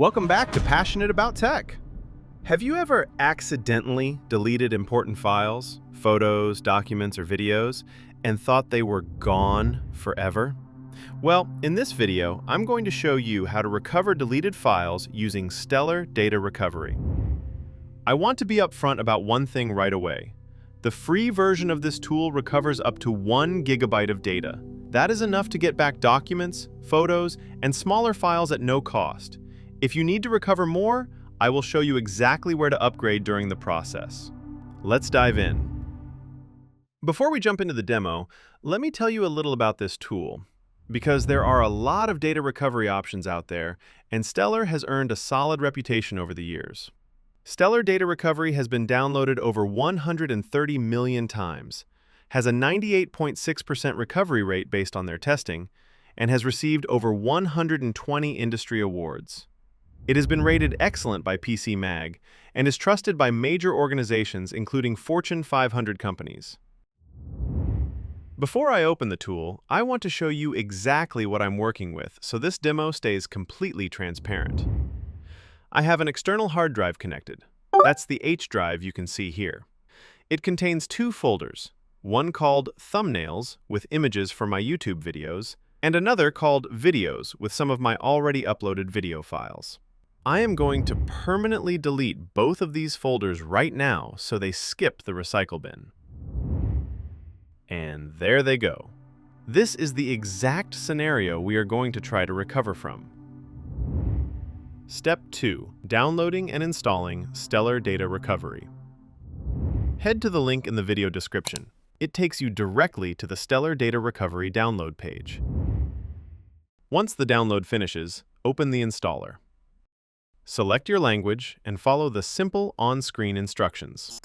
Welcome back to Passionate About Tech. Have you ever accidentally deleted important files, photos, documents, or videos, and thought they were gone forever? Well, in this video, I'm going to show you how to recover deleted files using Stellar Data Recovery. I want to be upfront about one thing right away. The free version of this tool recovers up to 1 gigabyte of data. That is enough to get back documents, photos, and smaller files at no cost. If you need to recover more, I will show you exactly where to upgrade during the process. Let's dive in. Before we jump into the demo, let me tell you a little about this tool. Because there are a lot of data recovery options out there, and Stellar has earned a solid reputation over the years. Stellar Data Recovery has been downloaded over 130 million times, has a 98.6% recovery rate based on their testing, and has received over 120 industry awards. It has been rated excellent by PC Mag and is trusted by major organizations including Fortune 500 companies. Before I open the tool, I want to show you exactly what I'm working with so this demo stays completely transparent. I have an external hard drive connected. That's the H drive you can see here. It contains two folders, one called Thumbnails with images for my YouTube videos, and another called Videos with some of my already uploaded video files. I am going to permanently delete both of these folders right now so they skip the recycle bin. And there they go. This is the exact scenario we are going to try to recover from. Step 2. Downloading and installing Stellar Data Recovery. Head to the link in the video description. It takes you directly to the Stellar Data Recovery download page. Once the download finishes, open the installer. Select your language and follow the simple on-screen instructions.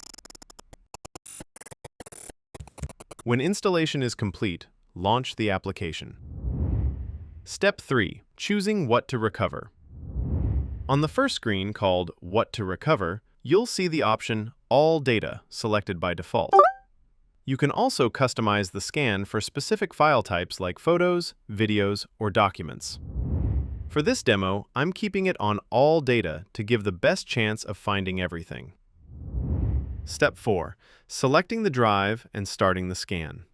When installation is complete, launch the application. Step 3. Choosing what to recover. On the first screen called What to Recover, you'll see the option All Data selected by default. You can also customize the scan for specific file types like photos, videos, or documents. For this demo, I'm keeping it on All Data to give the best chance of finding everything. Step 4. Selecting the drive and starting the scan.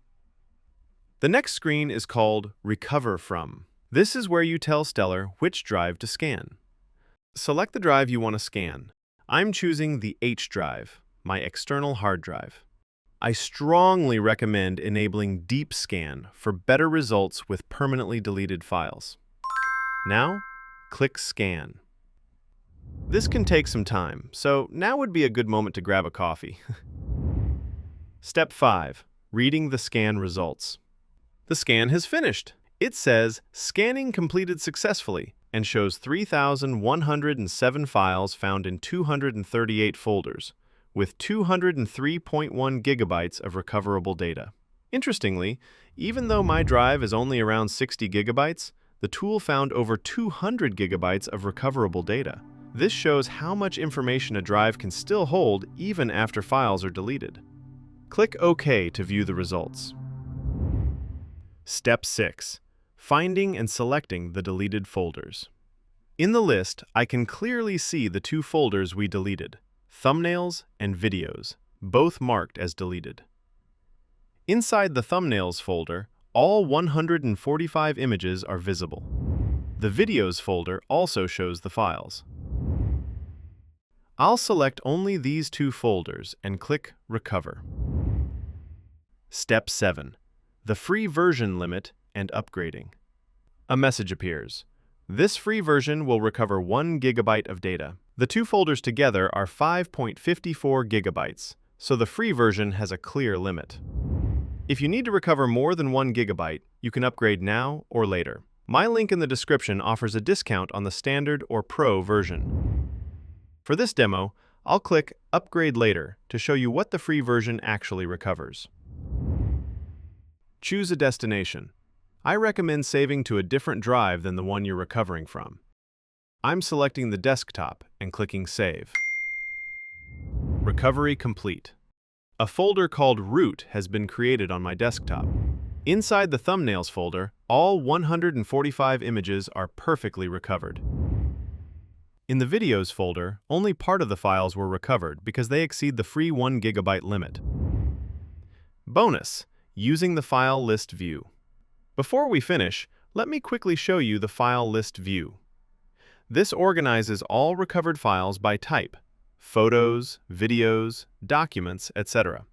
The next screen is called Recover From. This is where you tell Stellar which drive to scan. Select the drive you want to scan. I'm choosing the H drive, my external hard drive. I strongly recommend enabling Deep Scan for better results with permanently deleted files. Now, click Scan. This can take some time, so now would be a good moment to grab a coffee. Step 5. Reading the scan results. The scan has finished. It says, Scanning completed successfully, and shows 3,107 files found in 238 folders, with 203.1 gigabytes of recoverable data. Interestingly, even though my drive is only around 60 gigabytes, the tool found over 200 gigabytes of recoverable data. This shows how much information a drive can still hold even after files are deleted. Click OK to view the results. Step 6. Finding and selecting the deleted folders. In the list, I can clearly see the two folders we deleted, Thumbnails and Videos, both marked as deleted. Inside the Thumbnails folder, all 145 images are visible. The Videos folder also shows the files. I'll select only these two folders and click Recover. Step 7. The free version limit and upgrading. A message appears. This free version will recover 1 gigabyte of data. The two folders together are 5.54 gigabytes, so the free version has a clear limit. If you need to recover more than 1 gigabyte, you can upgrade now or later. My link in the description offers a discount on the Standard or Pro version. For this demo, I'll click Upgrade Later to show you what the free version actually recovers. Choose a destination. I recommend saving to a different drive than the one you're recovering from. I'm selecting the desktop and clicking Save. Recovery complete. A folder called Root has been created on my desktop. Inside the Thumbnails folder, all 145 images are perfectly recovered. In the Videos folder, only part of the files were recovered because they exceed the free 1 GB limit. Bonus: using the file list view. Before we finish, let me quickly show you the file list view. This organizes all recovered files by type: photos, videos, documents, etc.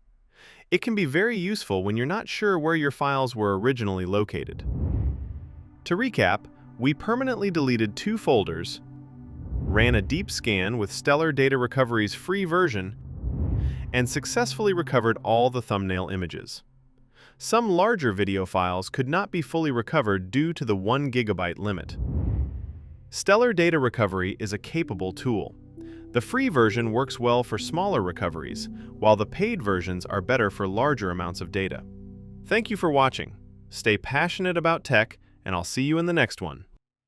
It can be very useful when you're not sure where your files were originally located. To recap, we permanently deleted 2 folders, ran a deep scan with Stellar Data Recovery's free version, and successfully recovered all the thumbnail images. Some larger video files could not be fully recovered due to the 1 GB limit. Stellar Data Recovery is a capable tool. The free version works well for smaller recoveries, while the paid versions are better for larger amounts of data. Thank you for watching. Stay passionate about tech, and I'll see you in the next one.